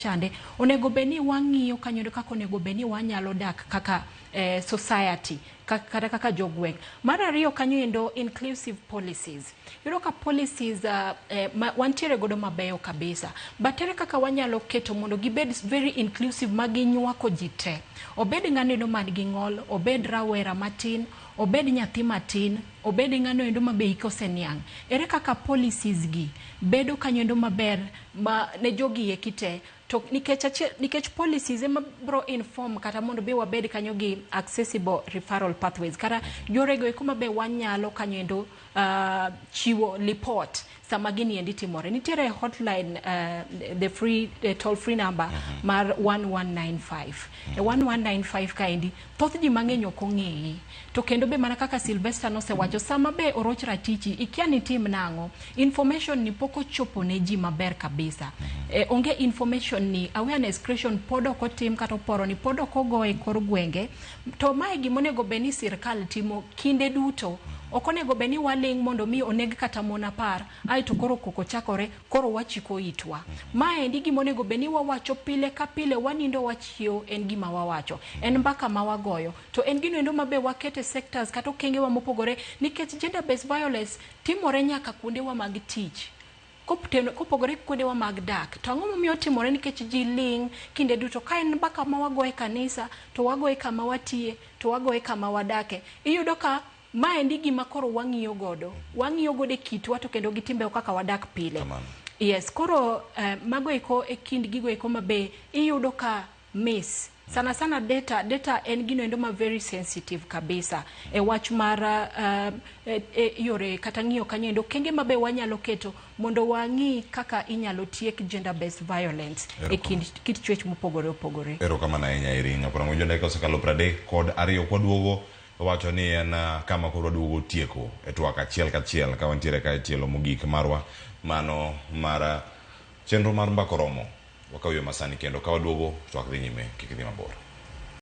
chande onego beni wang'iyo kanyo kaka onego beni wanyalo dak kaka society kata kaka jogweng. Mar ariyo kanyo endo inclusive policies. Yudo ka policies wantiere godo mabeyo kabisa. But ere kaka wanyalo keto mondo gibed very inclusive maginywako ji te. Obed ng'ano endo man gi ng'ol, obed rawera matin, obed nyathi matin, obed ng'ano endo mabe iko seniang'. Ere kaka policies gi bedo kanyo endo maber ne jogi ekite. To nikech policies ema bro inform kata mondo be wabed kanyo gi accessible referral pathways kata yorego eko mabe wanyalo kanyo endo chiwo report sama gini endi timore. Nitiere hotline the toll free number mar 1195. 1195 ka endi thoth ji mang'eny ok ong'eye. To kendo be mana kaka Sylvester nosewacho sama be oroch ratichi ikia ni tim nang'o information ni poko chopo ne ji maber kabisa. Onge information ni awareness creation podo ko tim kata poro ni podo ko go e kor gwenge. To mae gimonego beni sirkal timo kinde duto. Okonego beni waling mondo mi oneg kata mona par ai to koro koko chakore koro wachiko itwa. Mae ndi gimonego beni wawacho pile ka pile wanindo wachio en gima wawacho. En mbaka mawagoyo. To en gino endo mabe wakete sectors kata okenge wa mopogore nikech gender based violence timore nyaka kuonde wa mag tich. Kopogore kuonde wa mag dak. To ang'o momiyo timore nikech ji ling kinde duto ka en mbaka mawagoye kanisa to wagoye kama watie to wagoye kama wadake. Iyudo ka mae ndi gima koro wang'iyo godo kitwa to kendo gitimbe kaka wadak pile. Yes, koro mago eko e kind gigo eko mabe iyudo ka miss sana data en gino endo ma very sensitive kabisa e wach mar yore kata ng'iyo kanyo endo kenge mabe wanyalo keto mondo wang'i kaka inyalo tiek gender based violence e kind kit chwech mopogore opogore. Erokamano ahinya Iringa. Prango jonde osekalo 32 kwaduogo wacho ni en kama koro waduogo tieko e twak achiel kachiel ka wantiere ka tielo mogik marwa mano mar chenro mar mbakoromo wakawiyo masani kendo ka waduogo twak dhi nyime kik dhi mabor.